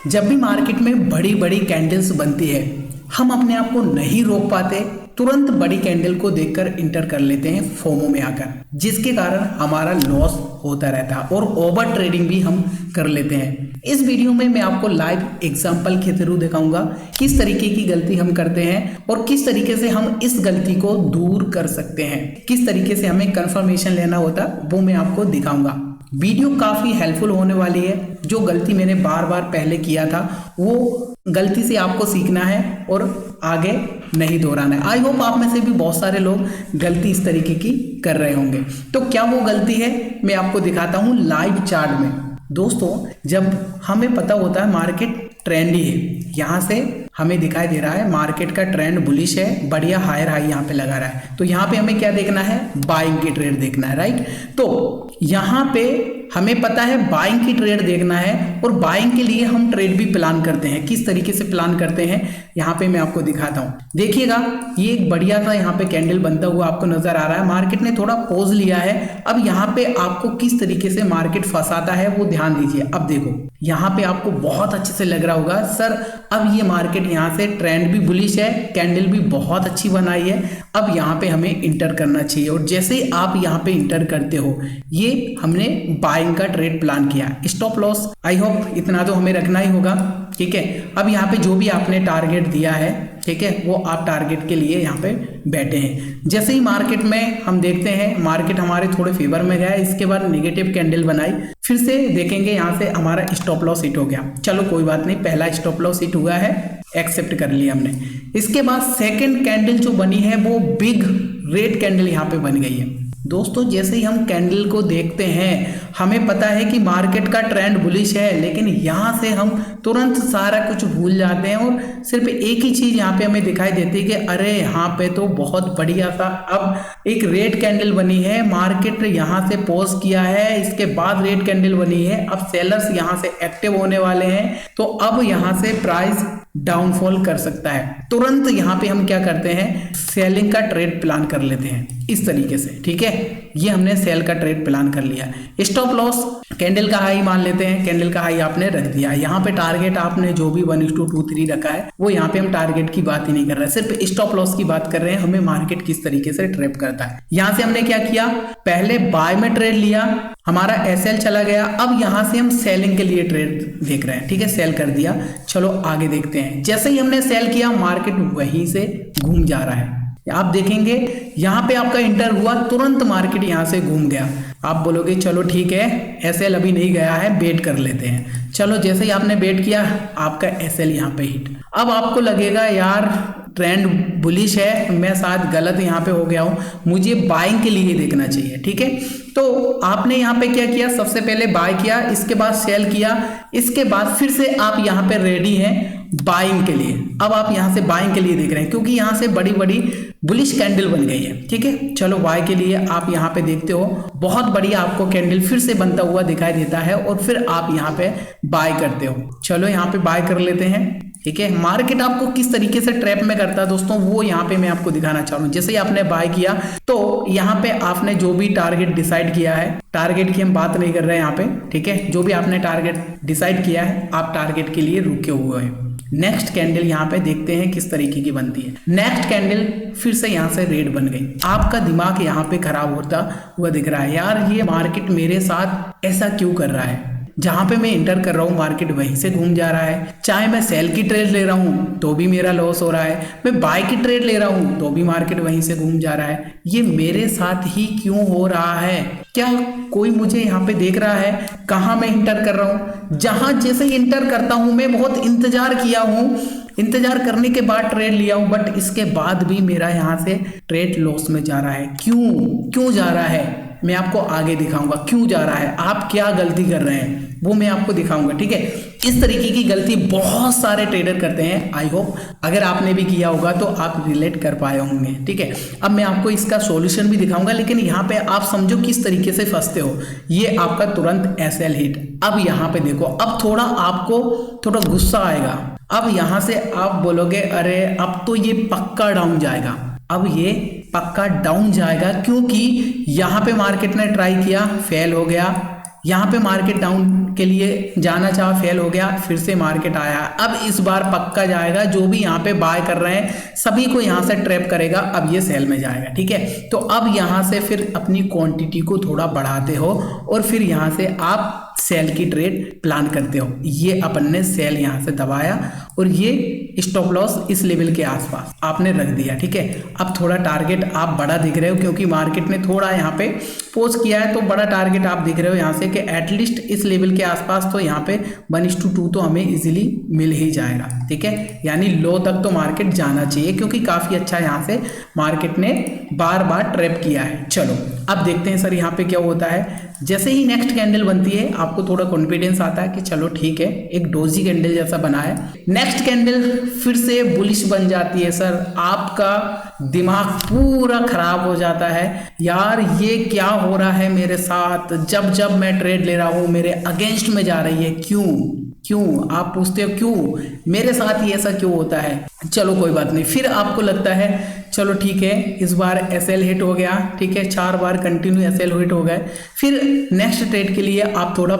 जब भी मार्केट में बड़ी बड़ी कैंडल्स बनती है, हम अपने आप को नहीं रोक पाते, तुरंत बड़ी कैंडल को देखकर इंटर कर लेते हैं फोमो में आकर, जिसके कारण हमारा लॉस होता रहता है और ओवर ट्रेडिंग भी हम कर लेते हैं। इस वीडियो में मैं आपको लाइव एग्जांपल के थ्रू दिखाऊंगा किस तरीके की गलती हम करते हैं और किस तरीके से हम इस गलती को दूर कर सकते हैं, किस तरीके से हमें कंफर्मेशन लेना होता वो मैं आपको दिखाऊंगा। वीडियो काफ़ी हेल्पफुल होने वाली है। जो गलती मैंने बार बार पहले किया था वो गलती से आपको सीखना है और आगे नहीं दोहराना है। आई होप आप में से भी बहुत सारे लोग गलती इस तरीके की कर रहे होंगे। तो क्या वो गलती है, मैं आपको दिखाता हूँ लाइव चार्ट में। दोस्तों, जब हमें पता होता है मार्केट ट्रेंडी है, यहाँ से हमें दिखाई दे रहा है मार्केट का ट्रेंड बुलिश है, बढ़िया हायर हाई यहाँ पे लगा रहा है, तो यहाँ पे हमें क्या देखना है, बाइंग की ट्रेड देखना है, राइट। तो यहाँ पे हमें पता है बाइंग की ट्रेड देखना है और बाइंग के लिए हम ट्रेड भी प्लान करते हैं। किस तरीके से प्लान करते हैं यहाँ पे मैं आपको दिखाता हूँ। देखिएगा, ये एक बढ़िया सा यहाँ पे कैंडल बनता हुआ आपको नजर आ रहा है। मार्केट ने थोड़ा पॉज लिया है। अब यहाँ पे आपको किस तरीके से मार्केट फंसाता है वो ध्यान दीजिए। अब देखो, यहाँ पे आपको बहुत अच्छे से लग रहा होगा सर अब ये मार्केट यहाँ से ट्रेंड भी बुलिश है, कैंडल भी बहुत अच्छी बनाई है, अब यहाँ पे हमें इंटर करना चाहिए। और जैसे ही आप यहाँ पे इंटर करते हो, ये हमने बाइंग का ट्रेड प्लान किया। स्टॉप लॉस आई होप इतना तो हमें रखना ही होगा, ठीक है। अब यहाँ पे जो भी आपने टारगेट दिया है, ठीक है, वो आप टारगेट के लिए यहाँ पे बैठे हैं। जैसे ही मार्केट में हम देखते हैं मार्केट हमारे थोड़े फेवर में गया, इसके बाद नेगेटिव कैंडल बनाई, फिर से देखेंगे यहाँ से हमारा स्टॉप लॉस हिट हो गया। चलो कोई बात नहीं, पहला स्टॉप लॉस हिट हुआ है, एक्सेप्ट कर लिया हमने। इसके बाद सेकेंड कैंडल जो बनी है वो बिग रेड कैंडल यहाँ पे बन गई है। दोस्तों, जैसे ही हम कैंडल को देखते हैं हमें पता है कि मार्केट का ट्रेंड बुलिश है, लेकिन यहाँ से हम तुरंत सारा कुछ भूल जाते हैं और सिर्फ एक ही चीज यहाँ पे हमें दिखाई देती है कि अरे यहाँ पे तो बहुत बढ़िया सा अब एक रेड कैंडल बनी है, मार्केट यहाँ से पॉज किया है, इसके बाद रेड कैंडल बनी है, अब सेलर्स यहाँ से एक्टिव होने वाले हैं, तो अब यहाँ से प्राइस डाउनफॉल कर सकता है। तुरंत यहाँ पे हम क्या करते हैं, सेलिंग का ट्रेड प्लान कर लेते हैं इस तरीके से, ठीक है। ये हमने सेल का ट्रेड प्लान कर लिया। स्टॉप लॉस कैंडल का हाई मान लेते हैं, कैंडल का हाई आपने रख दिया। यहाँ पे टारगेट आपने जो भी 1:23 रखा है वो यहाँ पे हम टारगेट की बात ही नहीं कर रहे, सिर्फ स्टॉप लॉस की बात कर रहे हैं। हमें मार्केट किस तरीके से ट्रैप करता है। यहाँ से हमने क्या किया, पहले बाय में ट्रेड लिया, हमारा एसएल चला गया। अब यहाँ से हम सेलिंग के लिए ट्रेड देख रहे हैं, ठीक है, सेल कर दिया। चलो आगे देखते हैं। जैसे ही हमने सेल किया मार्केट वहीं से घूम जा रहा है। आप देखेंगे यहाँ पे आपका इंटर हुआ, तुरंत मार्केट यहाँ से घूम गया। आप बोलोगे चलो ठीक है, एसएल अभी नहीं गया है, वेट कर लेते हैं। चलो जैसे ही आपने वेट किया आपका एसएल यहाँ पे हिट। अब आपको लगेगा यार ट्रेंड बुलिश है, मैं शायद गलत यहाँ पे हो गया हूँ, मुझे बाइंग के लिए देखना चाहिए, ठीक है। तो आपने यहाँ पे क्या किया, सबसे पहले बाय किया, इसके बाद सेल किया, इसके बाद फिर से आप यहाँ पे रेडी हैं बाइंग के लिए। अब आप यहाँ से बाइंग के लिए देख रहे हैं क्योंकि यहाँ से बड़ी बड़ी बुलिश कैंडल बन गई है, ठीक है। चलो बाय के लिए आप यहाँ पे देखते हो, बहुत बढ़िया आपको कैंडल फिर से बनता हुआ दिखाई देता है और फिर आप यहाँ पे बाय करते हो। चलो यहाँ पे बाय कर लेते हैं, ठीक है। मार्केट आपको किस तरीके से ट्रैप में करता है दोस्तों, वो यहाँ पे मैं आपको दिखाना चाह रहा हूँ। जैसे ही आपने बाय किया तो यहाँ पे आपने जो भी टारगेट डिसाइड किया है, टारगेट की हम बात नहीं कर रहे हैं यहाँ पे, ठीक है, जो भी आपने टारगेट डिसाइड किया है आप टारगेट के लिए रुके हुए हैं। नेक्स्ट कैंडल यहाँ पे देखते हैं किस तरीके की बनती है। नेक्स्ट कैंडल फिर से यहाँ से रेड बन गई। आपका दिमाग यहाँ पे खराब होता हुआ दिख रहा है, यार ये मार्केट मेरे साथ ऐसा क्यों कर रहा है, जहां पे मैं इंटर कर रहा हूं मार्केट वहीं से घूम जा रहा है। चाहे मैं सेल की ट्रेड ले रहा हूं तो भी मेरा लॉस हो रहा है, मैं बाय की ट्रेड ले रहा हूं तो भी मार्केट वहीं से घूम जा रहा है। ये मेरे साथ ही क्यों हो रहा है, क्या कोई मुझे यहाँ पे देख रहा है कहाँ मैं इंटर कर रहा हूँ। जहां जैसे ही इंटर करता हूं मैं बहुत इंतजार किया हूं, इंतजार करने के बाद ट्रेड लिया हूं, बट इसके बाद भी मेरा यहाँ से ट्रेड लॉस में जा रहा है। क्यों जा रहा है, मैं आपको आगे दिखाऊंगा क्यों जा रहा है, आप क्या गलती कर रहे हैं वो मैं आपको दिखाऊंगा, ठीक है। इस तरीके की गलती बहुत सारे ट्रेडर करते हैं। आई होप अगर आपने भी किया होगा तो आप रिलेट कर पाए होंगे, ठीक है। अब मैं आपको इसका सॉल्यूशन भी दिखाऊंगा, लेकिन यहाँ पे आप समझो किस तरीके से फंसते हो। ये आपका तुरंत एसएल हिट। अब यहाँ पे देखो, अब थोड़ा आपको थोड़ा गुस्सा आएगा। अब यहाँ से आप बोलोगे अरे अब तो ये पक्का डाउन जाएगा, अब ये पक्का डाउन जाएगा, क्योंकि यहाँ पे मार्केट ने ट्राई किया, फेल हो गया, यहाँ पे मार्केट डाउन के लिए जाना चाहा, फेल हो गया, फिर से मार्केट आया। अब इस बार पक्का जाएगा, जो भी यहाँ पे बाय कर रहे हैं सभी को यहाँ से ट्रैप करेगा, अब ये सेल में जाएगा। ठीक है, तो अब यहाँ से फिर अपनी क्वांटिटी को थोड़ा बढ़ाते हो और फिर यहाँ से आप सेल की ट्रेड प्लान करते हो। ये अपन ने सेल यहाँ से दबाया और ये स्टॉप लॉस इस लेवल के आसपास आपने रख दिया। ठीक है, अब थोड़ा टारगेट आप बड़ा दिख रहे हो क्योंकि मार्केट ने थोड़ा यहाँ पे पोज किया है, तो बड़ा टारगेट आप दिख रहे हो यहाँ से कि एटलीस्ट इस लेवल के आसपास तो यहाँ पे 1:2 तो हमें इजीली मिल ही जाएगा। ठीक है, यानी लो तक तो मार्केट जाना चाहिए क्योंकि काफी अच्छा यहाँ से मार्केट ने बार बार ट्रैप किया है। चलो अब देखते हैं सर यहाँ पे क्या होता है। जैसे ही नेक्स्ट कैंडल बनती है आपको थोड़ा कॉन्फिडेंस आता है कि चलो ठीक है, एक डोजी कैंडल जैसा बना है। नेक्स्ट कैंडल फिर से बुलिश बन जाती है सर, आपका दिमाग पूरा खराब हो जाता है, यार ये क्या हो रहा है मेरे साथ, जब जब मैं ट्रेड ले रहा हूं मेरे अगेंस्ट में जा रही है, क्यों आप पूछते हो क्यों मेरे साथ ये ऐसा क्यों होता है। चलो कोई बात नहीं, फिर आपको लगता है चलो ठीक है इस बार एसएल हिट हो गया। ठीक है, 4 बार कंटिन्यू एसएल हिट हो गए, फिर नेक्स्ट ट्रेड के लिए आप थोड़ा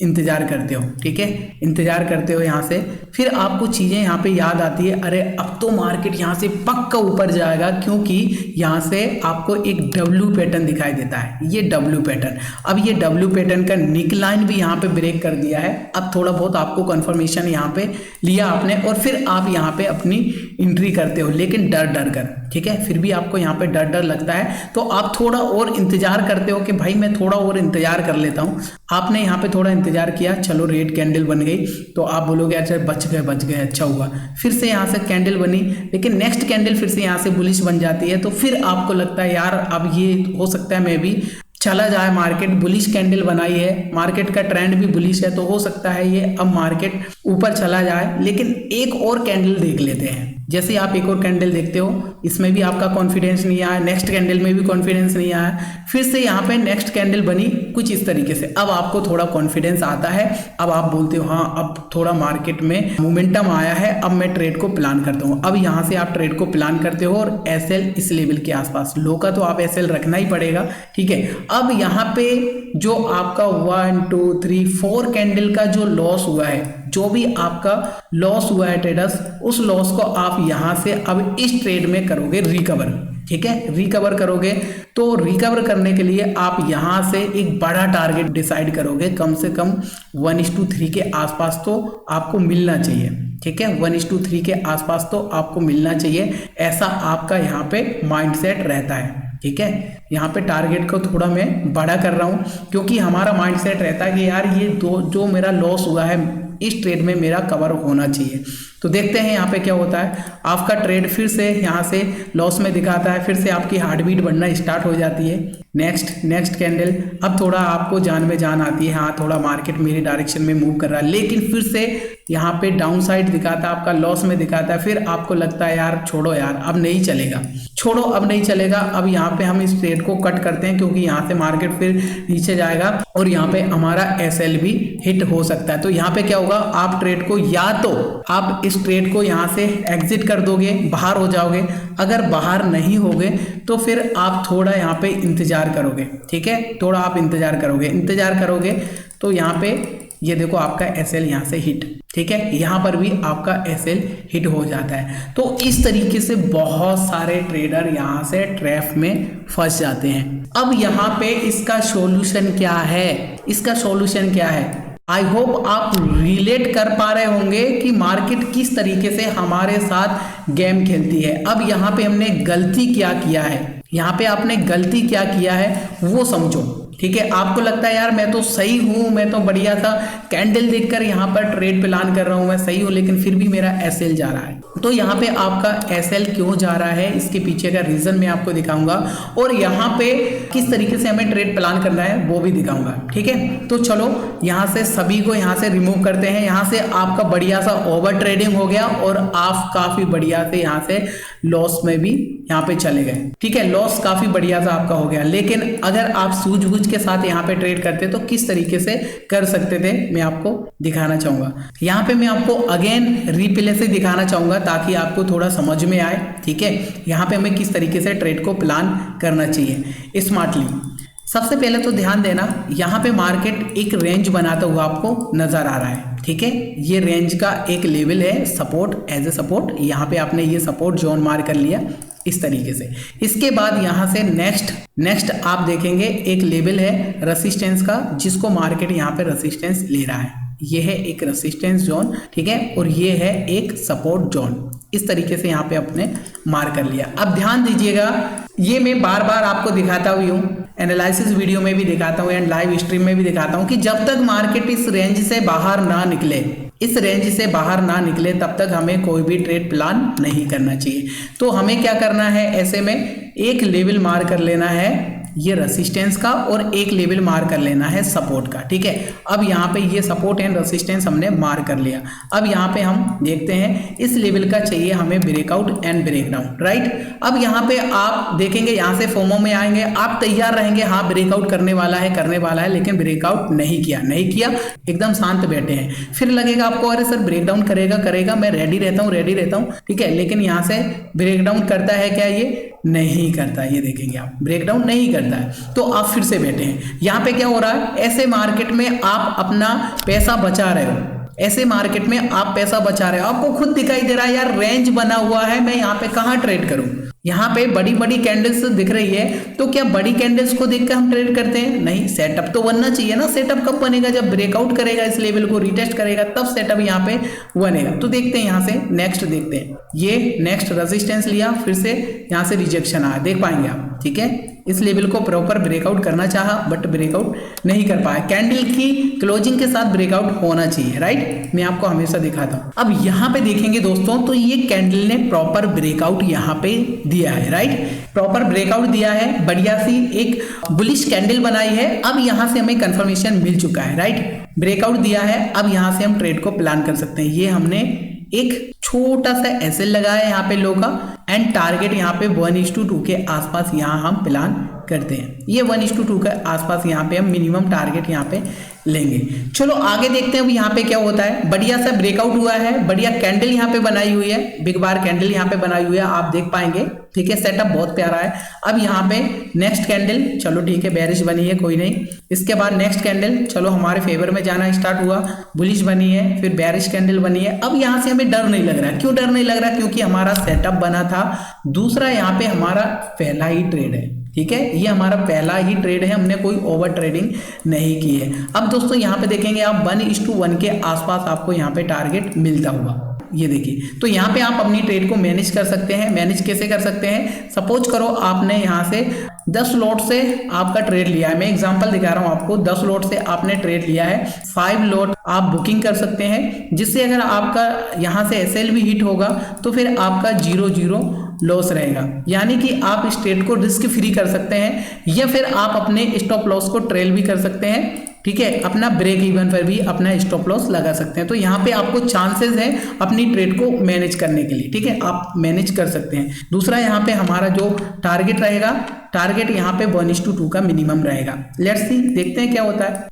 इंतजार करते हो। ठीक है, इंतजार करते हो यहाँ से, फिर आपको चीजें यहाँ पे याद आती है, अरे अब तो मार्केट यहाँ से पक्का ऊपर जाएगा क्योंकि यहाँ से आपको एक डब्ल्यू पैटर्न दिखाई देता है, ये डब्ल्यू पैटर्न। अब ये डब्ल्यू पैटर्न का निक लाइन भी यहाँ पे ब्रेक कर दिया है। अब थोड़ा बहुत आपको कंफर्मेशन यहाँ पे लिया आपने और फिर आप यहाँ पे अपनी एंट्री करते हो, लेकिन डर कर। ठीक है, फिर भी आपको यहाँ पे डर लगता है तो आप थोड़ा और इंतजार करते हो कि भाई मैं थोड़ा और इंतजार कर लेता हूँ। आपने यहाँ पे थोड़ा इंतजार किया, चलो रेड कैंडल बन गई तो आप बोलोगे अच्छा बच गए अच्छा हुआ। फिर से यहाँ से कैंडल बनी, लेकिन नेक्स्ट कैंडल फिर से यहाँ से बुलिश बन जाती है, तो फिर आपको लगता है यार अब ये हो सकता है मैं भी चला जाए, मार्केट बुलिश कैंडल बनाई है, मार्केट का ट्रेंड भी बुलिश है, तो हो सकता है ये अब मार्केट ऊपर चला जाए। लेकिन एक और कैंडल देख लेते हैं। जैसे आप एक और कैंडल देखते हो, इसमें भी आपका कॉन्फिडेंस नहीं आया, नेक्स्ट कैंडल में भी कॉन्फिडेंस नहीं आया, फिर से यहाँ पे नेक्स्ट कैंडल बनी कुछ इस तरीके से। अब आपको थोड़ा कॉन्फिडेंस आता है, अब आप बोलते हो हाँ अब थोड़ा मार्केट में मोमेंटम आया है, अब मैं ट्रेड को प्लान करता हूँ। अब यहाँ से आप ट्रेड को प्लान करते हो और एसएल इस लेवल के आसपास, लो का तो आप एसएल रखना ही पड़ेगा। ठीक है, अब यहाँ पे जो आपका 1 2 3 4 कैंडल का जो लॉस हुआ है, जो भी आपका लॉस हुआ है ट्रेडर्स, उस लॉस को आप यहां से अब इस ट्रेड में करोगे रिकवर। ठीक है, रिकवर करोगे तो रिकवर करने के लिए आप यहां से एक बड़ा टारगेट डिसाइड करोगे, कम से कम 1:3 के आसपास तो आपको मिलना चाहिए। ठीक है, 1:3 के आसपास तो आपको मिलना चाहिए, ऐसा आपका यहाँ पे माइंडसेट रहता है। ठीक है, यहाँ पे टारगेट को थोड़ा मैं बड़ा कर रहा हूँ क्योंकि हमारा माइंडसेट रहता है कि यार ये जो मेरा लॉस हुआ है इस ट्रेड में मेरा कवर होना चाहिए। तो देखते हैं यहाँ पे क्या होता है। आपका ट्रेड फिर से यहाँ से लॉस में दिखाता है, फिर से आपकी हार्ट बीट बढ़ना स्टार्ट हो जाती है। नेक्स्ट कैंडल, अब थोड़ा आपको जान में जान आती है, हाँ थोड़ा मार्केट मेरी डायरेक्शन में मूव कर रहा है, लेकिन फिर से यहाँ पे डाउन साइड दिखाता है, आपका लॉस में दिखाता है। फिर आपको लगता है यार छोड़ो यार अब नहीं चलेगा, छोड़ो अब नहीं चलेगा। अब यहाँ पे हम इस ट्रेड को कट करते हैं क्योंकि यहाँ से मार्केट फिर नीचे जाएगा और यहाँ पे हमारा एसएल भी हिट हो सकता है। तो यहाँ पे क्या होगा, आप ट्रेड को या तो आप इस ट्रेड को यहाँ से एग्जिट कर दोगे, बाहर हो जाओगे। अगर बाहर नहीं होगे तो फिर आप थोड़ा यहाँ पे इंतजार करोगे। ठीक है, थोड़ा आप इंतजार करोगे तो यहाँ पे ये देखो आपका एसएल यहाँ से हिट। ठीक है, यहाँ पर भी आपका एसएल हिट हो जाता है। तो इस तरीके से बहुत सारे ट्रेडर यहाँ से ट्रैप में फंस जाते हैं। अब यहाँ पे इसका सॉल्यूशन क्या है, आई होप आप रिलेट कर पा रहे होंगे कि मार्केट किस तरीके से हमारे साथ गेम खेलती है। अब यहाँ पे हमने गलती क्या किया है, यहाँ पे आपने गलती क्या किया है वो समझो। ठीक है, आपको लगता है यार मैं तो सही हूं, मैं तो बढ़िया सा कैंडल देखकर यहाँ पर ट्रेड प्लान कर रहा हूं, मैं सही हूं, लेकिन फिर भी मेरा एसएल जा रहा है। तो यहाँ पे आपका एसएल क्यों जा रहा है, इसके पीछे का रीजन मैं आपको दिखाऊंगा और यहाँ पे किस तरीके से हमें ट्रेड प्लान करना है वो भी दिखाऊंगा। ठीक है, तो चलो यहाँ से सभी को यहाँ से रिमूव करते हैं। यहाँ से आपका बढ़िया सा ओवर ट्रेडिंग हो गया और आप काफी बढ़िया से यहाँ से लॉस में भी यहाँ पे चले गए। ठीक है, लॉस काफी बढ़िया सा आपका हो गया, लेकिन अगर आप सूझबूझ के साथ यहाँ पे ट्रेड करते तो किस तरीके से कर सकते थे मैं आपको दिखाना चाहूंगा। यहाँ पे मैं आपको अगेन रिप्ले से दिखाना चाहूंगा ताकि आपको थोड़ा समझ में आए। ठीक है, यहाँ पे हमें किस तरीके से ट्रेड को प्लान करना चाहिए स्मार्टली। सबसे पहले तो ध्यान देना, यहाँ पे मार्केट एक रेंज बनाता हुआ आपको नजर आ रहा है, ठीक है। ये रेंज का एक लेवल है सपोर्ट, एज ए सपोर्ट। यहाँ पे आपने ये सपोर्ट जोन मार्क कर लिया इस तरीके से। इसके बाद यहाँ से नेक्स्ट आप देखेंगे एक लेवल है रेसिस्टेंस का, जिसको मार्केट यहाँ पे रेसिस्टेंस ले रहा है। ये है एक रेसिस्टेंस जोन, ठीक है, और ये है एक सपोर्ट जोन। इस तरीके से यहाँ पे आपने मार्क कर लिया। अब ध्यान दीजिएगा, ये मैं बार बार आपको दिखाता हुई हूँ, एनालिसिस वीडियो में भी दिखाता हूँ एंड लाइव स्ट्रीम में भी दिखाता हूँ कि जब तक मार्केट इस रेंज से बाहर ना निकले, इस रेंज से बाहर ना निकले, तब तक हमें कोई भी ट्रेड प्लान नहीं करना चाहिए। तो हमें क्या करना है, ऐसे में एक लेवल मार्क कर लेना है ये रेसिस्टेंस का और एक लेवल मार्क कर लेना है सपोर्ट का, ठीक है। अब यहाँ पे ये सपोर्ट एंड रेसिस्टेंस हमने मार्क कर लिया। अब यहाँ पे हम देखते हैं इस लेवल का चाहिए हमें ब्रेकआउट एंड ब्रेकडाउन, राइट। अब यहाँ पे आप देखेंगे, यहाँ से फोमो में आएंगे, आप तैयार रहेंगे, हाँ ब्रेकआउट करने वाला है, लेकिन ब्रेकआउट नहीं किया, एकदम शांत बैठे हैं। फिर लगेगा आपको अरे सर ब्रेकडाउन करेगा, मैं रेडी रहता हूँ, ठीक है, लेकिन यहाँ से ब्रेकडाउन करता है क्या? ये नहीं करता, ये देखेंगे आप ब्रेकडाउन नहीं करता है, तो आप फिर से बैठे हैं। यहाँ पे क्या हो रहा है, ऐसे मार्केट में आप अपना पैसा बचा रहे हो, आपको खुद दिखाई दे रहा है यार रेंज बना हुआ है, मैं यहाँ पे कहाँ ट्रेड करूँ। यहाँ पे बड़ी बड़ी कैंडल्स दिख रही है, तो क्या बड़ी कैंडल्स को देखकर हम ट्रेड करते हैं? नहीं, सेटअप तो बनना चाहिए ना। सेटअप कब बनेगा? जब ब्रेकआउट करेगा, इस लेवल को रिटेस्ट करेगा, तब सेटअप यहाँ पे बनेगा। तो देखते हैं, यहाँ से नेक्स्ट देखते हैं। ये नेक्स्ट रेजिस्टेंस लिया, फिर से यहाँ से रिजेक्शन आया, देख पाएंगे आप, ठीक है। इस लेवल को प्रॉपर ब्रेकआउट करना चाहा बट ब्रेकआउट नहीं कर पाया। कैंडल की क्लोजिंग के साथ ब्रेकआउट होना चाहिए, राइट। मैं आपको हमेशा दिखाता हूँ। अब यहाँ पे देखेंगे दोस्तों, तो ये कैंडल ने प्रॉपर ब्रेकआउट यहाँ पे दिया है, राइट, प्रॉपर ब्रेकआउट दिया है, बढ़िया सी एक बुलिश कैंडल बनाई है। अब यहाँ से हमें कंफर्मेशन मिल चुका है, राइट, ब्रेकआउट दिया है। अब यहाँ से हम ट्रेड को प्लान कर सकते हैं। ये हमने एक छोटा सा एसएल लगाया है यहाँ पे लो का, एंड टारगेट यहाँ पे 1:2 के आसपास यहाँ हम प्लान करते हैं। ये 1:2 के आसपास यहाँ पे हम मिनिमम टारगेट यहाँ पे लेंगे। चलो आगे देखते हैं अब यहाँ पे क्या होता है। बढ़िया सा ब्रेकआउट हुआ है, बढ़िया कैंडल यहाँ पे बनाई हुई है, बिग बार कैंडल यहाँ पे बनाई हुई है, आप देख पाएंगे, ठीक है। सेटअप बहुत प्यारा है। अब यहाँ पे नेक्स्ट कैंडल, चलो ठीक है, बेरिश बनी है, कोई नहीं। इसके बाद नेक्स्ट कैंडल, चलो हमारे फेवर में जाना स्टार्ट हुआ, बुलिश बनी है, फिर बेरिश कैंडल बनी है। अब यहाँ से हमें डर नहीं लग रहा। क्यों डर नहीं लग रहा? क्योंकि हमारा सेटअप बना था। दूसरा, यहाँ पे हमारा पहला ही ट्रेड है, ठीक है, ये हमारा पहला ही ट्रेड है, हमने कोई ओवर ट्रेडिंग नहीं की है। अब दोस्तों यहाँ पे देखेंगे आप 1:1 के आसपास आपको यहाँ पे टारगेट मिलता हुआ, ये देखिए। तो यहाँ पे आप अपनी ट्रेड को मैनेज कर सकते हैं। मैनेज कैसे कर सकते हैं? सपोज करो आपने यहाँ से 10 लॉट से आपका ट्रेड लिया है, मैं एग्जांपल दिखा रहा हूँ आपको। 10 लॉट से आपने ट्रेड लिया है, 5 लॉट आप बुकिंग कर सकते हैं, जिससे अगर आपका यहाँ से एसएल भी हिट होगा तो फिर आपका 0-0 लॉस रहेगा। यानी कि आप इस ट्रेड को रिस्क फ्री कर सकते हैं, या फिर आप अपने स्टॉप लॉस को ट्रेल भी कर सकते हैं, ठीक है। अपना ब्रेक इवन पर भी अपना स्टॉप लॉस लगा सकते हैं। तो यहाँ पे आपको चांसेस है अपनी ट्रेड को मैनेज करने के लिए, ठीक है, आप मैनेज कर सकते हैं। दूसरा, यहाँ पे हमारा जो टारगेट रहेगा, टारगेट यहाँ पे 1:2 का मिनिमम रहेगा। लेट्स सी, देखते हैं क्या होता है।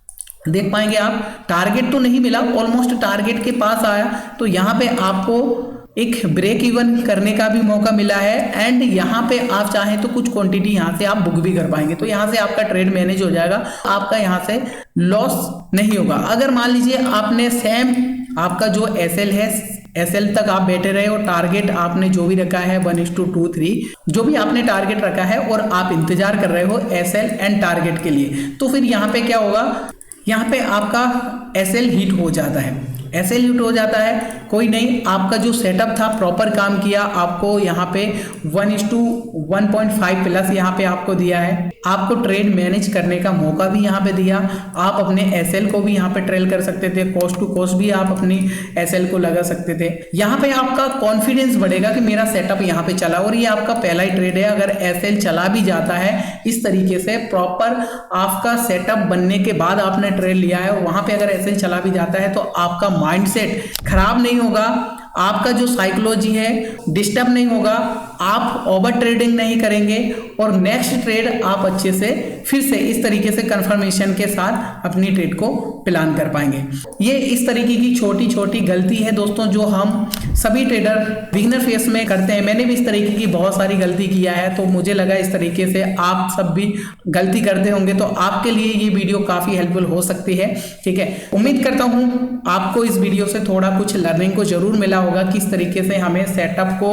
देख पाएंगे आप, टारगेट तो नहीं मिला, ऑलमोस्ट टारगेट के पास आया। तो यहाँ पे आपको एक ब्रेक इवन करने का भी मौका मिला है, एंड यहाँ पे आप चाहें तो कुछ क्वांटिटी यहाँ से आप बुक भी कर पाएंगे। तो यहाँ से आपका ट्रेड मैनेज हो जाएगा, आपका यहाँ से लॉस नहीं होगा। अगर मान लीजिए आपने सेम आपका जो एसएल है, एसएल तक आप बैठे रहे और टारगेट आपने जो भी रखा है 1:2, 3 जो भी आपने टारगेट रखा है, और आप इंतजार कर रहे हो एसएल एंड टारगेट के लिए, तो फिर यहाँ पे क्या होगा, यहाँ पे आपका एसएल हिट हो जाता है। एसएल हिट हो जाता है, कोई नहीं, आपका जो सेटअप था प्रॉपर काम किया, आपको यहाँ पे 1:1.5 प्लस यहाँ पे आपको दिया है, आपको ट्रेड मैनेज करने का मौका भी यहाँ पे दिया। आप अपने एसएल को भी यहाँ पे ट्रेल कर सकते थे, कॉस्ट टू कॉस्ट भी आप अपनी एसएल को लगा सकते थे। यहाँ पे आपका कॉन्फिडेंस बढ़ेगा कि मेरा सेटअप यहाँ पे चला, और ये आपका पहला ही ट्रेड है। अगर एसएल चला भी जाता है इस तरीके से प्रॉपर आपका सेटअप बनने के बाद आपने ट्रेड लिया है, वहां पे अगर एसएल चला भी जाता है तो आपका माइंडसेट खराब नहीं होगा, आपका जो साइकोलॉजी है डिस्टर्ब नहीं होगा, आप ओवर ट्रेडिंग नहीं करेंगे, और नेक्स्ट ट्रेड आप अच्छे से फिर से इस तरीके से कंफर्मेशन के साथ अपनी ट्रेड को प्लान कर पाएंगे। ये इस तरीके की छोटी छोटी गलती है दोस्तों जो हम सभी ट्रेडर बिगिनर फेस में करते हैं। मैंने भी इस तरीके की बहुत सारी गलती किया है, तो मुझे लगा इस तरीके से आप सब भी गलती करते होंगे, तो आपके लिए ये वीडियो काफी हेल्पफुल हो सकती है। ठीक है, उम्मीद करता हूं आपको इस वीडियो से थोड़ा कुछ लर्निंग को जरूर मिला होगा, किस तरीके से हमें सेटअप को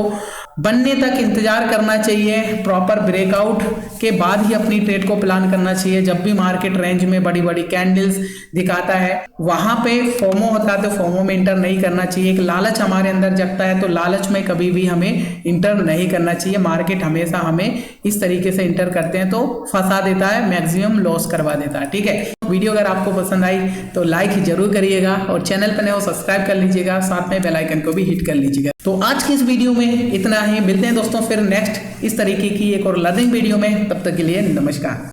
बनने तक इंतजार करना चाहिए, प्रॉपर ब्रेकआउट के बाद ही अपनी ट्रेड को प्लान करना चाहिए। जब भी मार्केट रेंज में बड़ी बड़ी कैंडल्स दिखाता है वहां पे फोमो होता है, तो फोमो में इंटर नहीं करना चाहिए। एक लालच हमारे अंदर जगता है, तो लालच में कभी भी हमें इंटर नहीं करना चाहिए। मार्केट हमेशा हमें इस तरीके से इंटर करते हैं तो फंसा देता है, मैक्सिमम लॉस करवा देता है। ठीक है, वीडियो अगर आपको पसंद आई तो लाइक जरूर करिएगा और चैनल पर नए हो सब्सक्राइब कर लीजिएगा, साथ में बेल आइकन को भी हिट कर लीजिएगा। तो आज की इस वीडियो में इतना ही, मिलते हैं दोस्तों फिर नेक्स्ट इस तरीके की एक और लर्निंग वीडियो में। तब तक के लिए नमस्कार।